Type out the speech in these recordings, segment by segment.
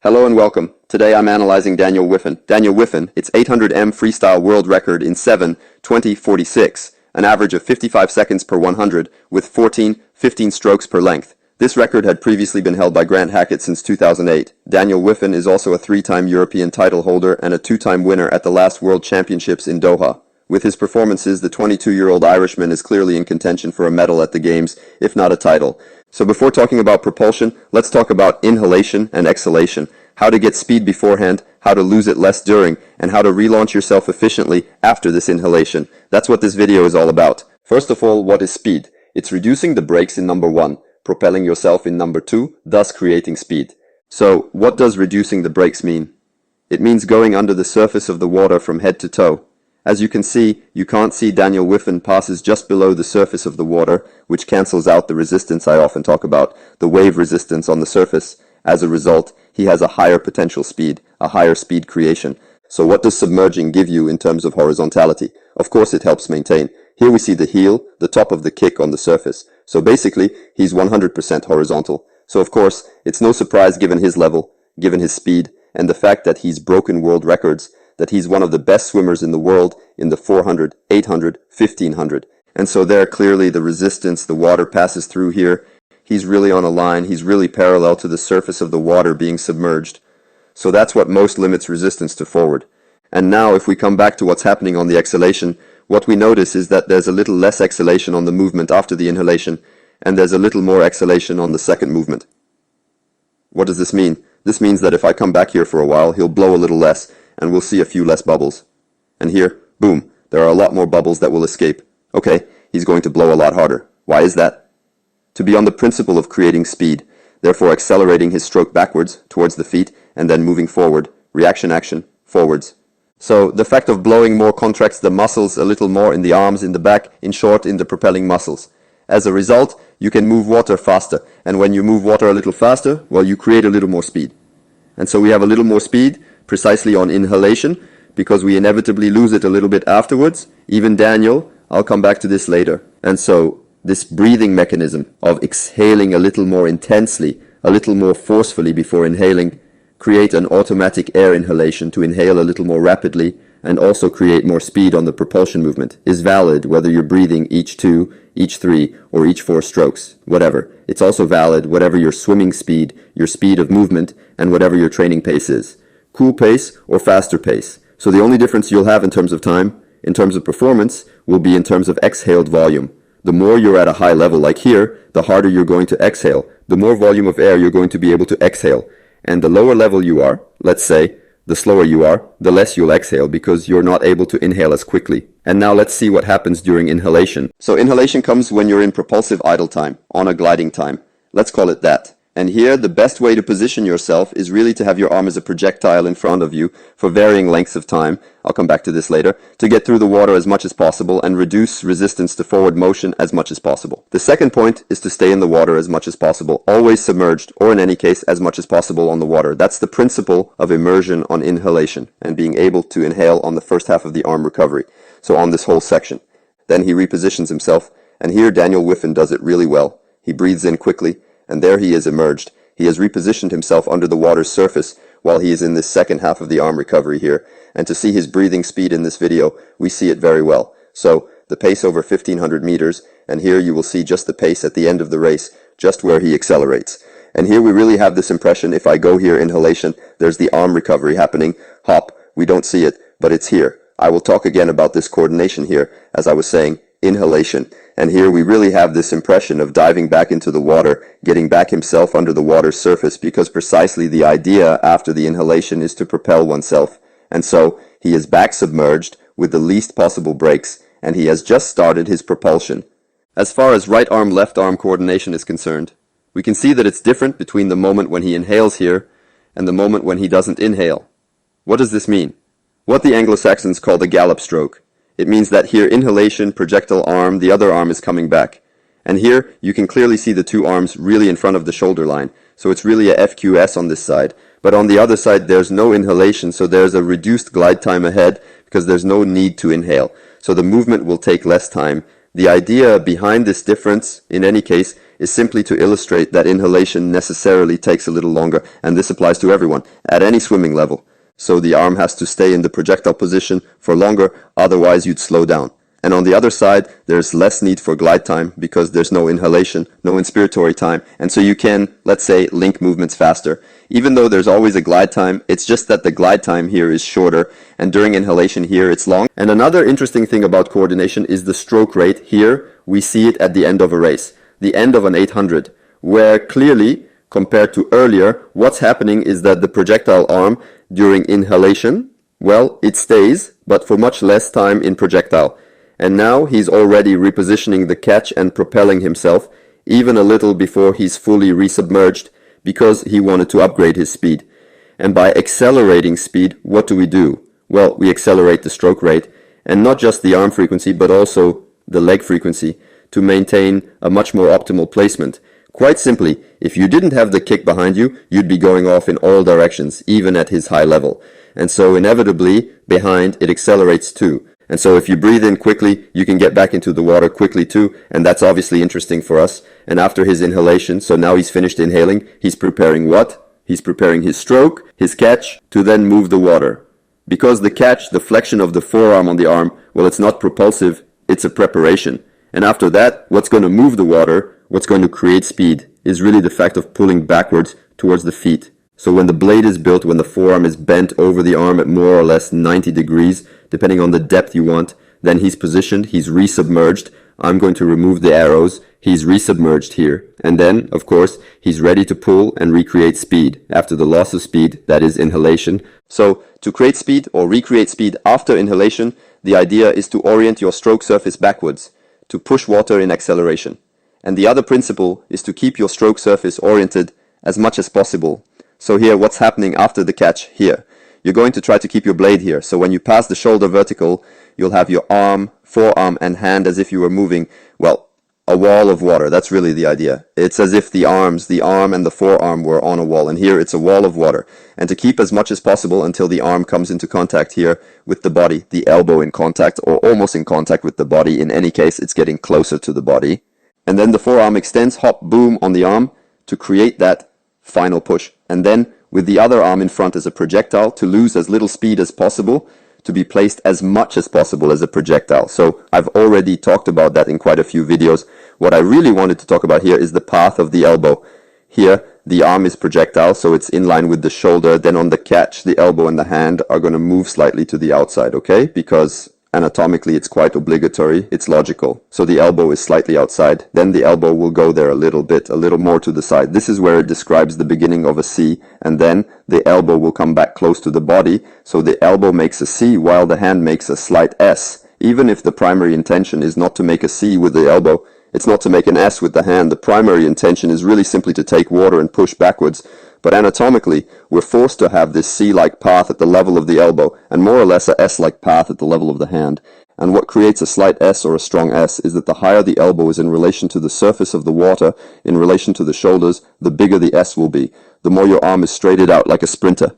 Hello and welcome. Today I'm analyzing Daniel WIFFEN. Daniel WIFFEN, its 800m freestyle world record in 7:20:46, an average of 55 seconds per 100 with 15 strokes per length. This record had previously been held by Grant Hackett since 2008. Daniel WIFFEN is also a 3-time European title holder and a 2-time winner at the last World Championships in Doha. With his performances, the 22-year-old Irishman is clearly in contention for a medal at the Games, if not a title. So before talking about propulsion, let's talk about inhalation and exhalation, how to get speed beforehand, how to lose it less during, and how to relaunch yourself efficiently after this inhalation. That's what this video is all about. First of all, what is speed? It's reducing the brakes in number 1, propelling yourself in number 2, thus creating speed. So, what does reducing the brakes mean? It means going under the surface of the water from head to toe. As you can see, you can't see Daniel WIFFEN passes just below the surface of the water, which cancels out the resistance I often talk about, the wave resistance on the surface. As a result, he has a higher potential speed, a higher speed creation. So what does submerging give you in terms of horizontality? Of course it helps maintain. Here we see the heel, the top of the kick on the surface. So basically, he's 100% horizontal. So of course, it's no surprise given his level, given his speed, and the fact that he's broken world records, that he's one of the best swimmers in the world in the 400, 800, 1500. And so there clearly the resistance the water passes through here, he's really on a line, he's really parallel to the surface of the water being submerged. So that's what most limits resistance to forward. And now if we come back to what's happening on the exhalation, what we notice is that there's a little less exhalation on the movement after the inhalation, and there's a little more exhalation on the second movement. What does this mean? This means that if I come back here for a while, he'll blow a little less, and we'll see a few less bubbles. And here, boom, there are a lot more bubbles that will escape. Okay, he's going to blow a lot harder. Why is that? To be on the principle of creating speed, therefore accelerating his stroke backwards, towards the feet, and then moving forward, reaction action, forwards. So the fact of blowing more contracts the muscles a little more in the arms, in the back, in short, in the propelling muscles. As a result, you can move water faster, and when you move water a little faster, well, you create a little more speed. And so we have a little more speed, precisely on inhalation, because we inevitably lose it a little bit afterwards. Even Daniel, I'll come back to this later. And so this breathing mechanism of exhaling a little more intensely, a little more forcefully before inhaling, create an automatic air inhalation to inhale a little more rapidly and also create more speed on the propulsion movement is valid whether you're breathing each 2, each 3, or each 4 strokes, whatever. It's also valid whatever your swimming speed, your speed of movement, and whatever your training pace is. Cool pace or faster pace. So the only difference you'll have in terms of time, in terms of performance, will be in terms of exhaled volume. The more you're at a high level like here, the harder you're going to exhale. The more volume of air you're going to be able to exhale. And the lower level you are, let's say, the slower you are, the less you'll exhale because you're not able to inhale as quickly. And now let's see what happens during inhalation. So inhalation comes when you're in propulsive idle time, on a gliding time. Let's call it that. And here, the best way to position yourself is really to have your arm as a projectile in front of you for varying lengths of time, I'll come back to this later, to get through the water as much as possible and reduce resistance to forward motion as much as possible. The second point is to stay in the water as much as possible, always submerged, or in any case, as much as possible on the water. That's the principle of immersion on inhalation, and being able to inhale on the first half of the arm recovery, so on this whole section. Then he repositions himself, and here Daniel WIFFEN does it really well. He breathes in quickly, and there he is emerged. He has repositioned himself under the water's surface while he is in this second half of the arm recovery here. And to see his breathing speed in this video, we see it very well. So the pace over 1500 meters, and here you will see just the pace at the end of the race, just where he accelerates. And here we really have this impression, if I go here inhalation, there's the arm recovery happening. Hop, we don't see it, but it's here. I will talk again about this coordination here, as I was saying, inhalation. And here we really have this impression of diving back into the water, getting back himself under the water's surface, because precisely the idea after the inhalation is to propel oneself. And so he is back submerged with the least possible brakes, and he has just started his propulsion. As far as right arm left arm coordination is concerned, we can see that it's different between the moment when he inhales here and the moment when he doesn't inhale. What does this mean? What the Anglo-Saxons call the gallop stroke. It means that here inhalation, projectile arm, the other arm is coming back. And here you can clearly see the two arms really in front of the shoulder line. So it's really a FQS on this side. But on the other side there's no inhalation, so there's a reduced glide time ahead because there's no need to inhale. So the movement will take less time. The idea behind this difference, in any case, is simply to illustrate that inhalation necessarily takes a little longer, and this applies to everyone, at any swimming level. So the arm has to stay in the projectile position for longer, otherwise you'd slow down. And on the other side, there's less need for glide time because there's no inhalation, no inspiratory time, and so you can, let's say, link movements faster. Even though there's always a glide time, it's just that the glide time here is shorter, and during inhalation here it's long. And another interesting thing about coordination is the stroke rate. Here we see it at the end of a race, the end of an 800, where clearly, compared to earlier, what's happening is that the projectile arm during inhalation, well, it stays, but for much less time in projectile. And now he's already repositioning the catch and propelling himself, even a little before he's fully resubmerged, because he wanted to upgrade his speed. And by accelerating speed, what do? Well, we accelerate the stroke rate, and not just the arm frequency, but also the leg frequency, to maintain a much more optimal placement. Quite simply, if you didn't have the kick behind you, you'd be going off in all directions, even at his high level. And so inevitably, behind, it accelerates too. And so if you breathe in quickly, you can get back into the water quickly too, and that's obviously interesting for us. And after his inhalation, so now he's finished inhaling, he's preparing what? He's preparing his stroke, his catch, to then move the water. Because the catch, the flexion of the forearm on the arm, well, it's not propulsive, it's a preparation. And after that, what's going to move the water, what's going to create speed, is really the fact of pulling backwards towards the feet. So when the blade is built, when the forearm is bent over the arm at more or less 90 degrees, depending on the depth you want, then he's positioned, he's resubmerged. I'm going to remove the arrows. He's resubmerged here. And then, of course, he's ready to pull and recreate speed. After the loss of speed, that is inhalation. So to create speed or recreate speed after inhalation, the idea is to orient your stroke surface backwards, to push water in acceleration. And the other principle is to keep your stroke surface oriented as much as possible. So here, what's happening after the catch here? You're going to try to keep your blade here. So when you pass the shoulder vertical, you'll have your arm, forearm, and hand as if you were moving, well, a wall of water. That's really the idea. It's as if the arm and the forearm were on a wall, and here it's a wall of water. And to keep as much as possible until the arm comes into contact here with the body, the elbow in contact, or almost in contact with the body. In any case, it's getting closer to the body. And then the forearm extends, hop, boom, on the arm to create that final push. And then with the other arm in front as a projectile, to lose as little speed as possible, to be placed as much as possible as a projectile. So I've already talked about that in quite a few videos. What I really wanted to talk about here is the path of the elbow. Here, the arm is projectile, so it's in line with the shoulder. Then on the catch, the elbow and the hand are going to move slightly to the outside, okay? Because anatomically, it's quite obligatory. It's logical. So the elbow is slightly outside. Then the elbow will go there a little bit, a little more to the side. This is where it describes the beginning of a C. And then the elbow will come back close to the body. So the elbow makes a C while the hand makes a slight S. Even if the primary intention is not to make a C with the elbow, it's not to make an S with the hand. The primary intention is really simply to take water and push backwards. But anatomically, we're forced to have this C-like path at the level of the elbow, and more or less a S-like path at the level of the hand. And what creates a slight S or a strong S is that the higher the elbow is in relation to the surface of the water, in relation to the shoulders, the bigger the S will be. The more your arm is straighted out like a sprinter,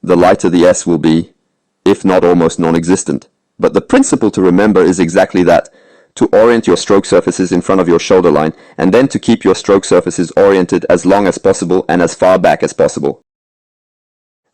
the lighter the S will be, if not almost non-existent. But the principle to remember is exactly that. To orient your stroke surfaces in front of your shoulder line, and then to keep your stroke surfaces oriented as long as possible and as far back as possible.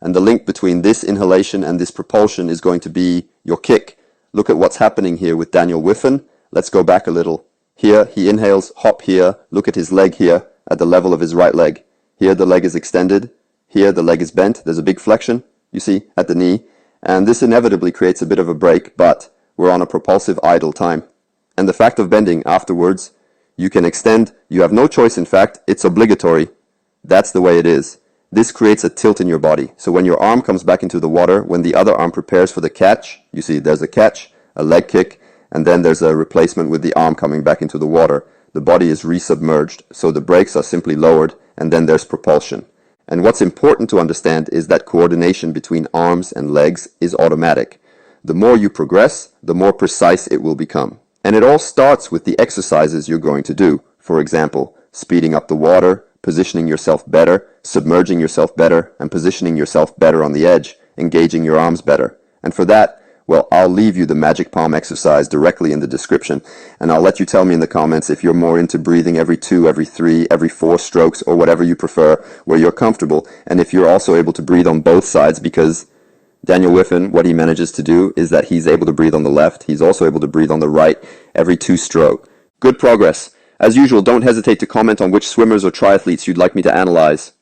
And the link between this inhalation and this propulsion is going to be your kick. Look at what's happening here with Daniel Wiffen. Let's go back a little. Here, he inhales, hop here, look at his leg here, at the level of his right leg. Here the leg is extended, here the leg is bent, there's a big flexion, you see, at the knee. And this inevitably creates a bit of a break, but we're on a propulsive idle time. And the fact of bending afterwards, you can extend, you have no choice in fact, it's obligatory. That's the way it is. This creates a tilt in your body. So when your arm comes back into the water, when the other arm prepares for the catch, you see there's a catch, a leg kick, and then there's a replacement with the arm coming back into the water. The body is resubmerged, so the brakes are simply lowered, and then there's propulsion. And what's important to understand is that coordination between arms and legs is automatic. The more you progress, the more precise it will become. And it all starts with the exercises you're going to do. For example, speeding up the water, positioning yourself better, submerging yourself better, and positioning yourself better on the edge, engaging your arms better. And for that, Well, I'll leave you the magic palm exercise directly in the description, and I'll let you tell me in the comments if you're more into breathing every 2, every 3, every 4 strokes, or whatever you prefer, where you're comfortable, and if you're also able to breathe on both sides, because Daniel Wiffen, what he manages to do is that he's able to breathe on the left, he's also able to breathe on the right every 2 strokes. Good progress. As usual, don't hesitate to comment on which swimmers or triathletes you'd like me to analyze.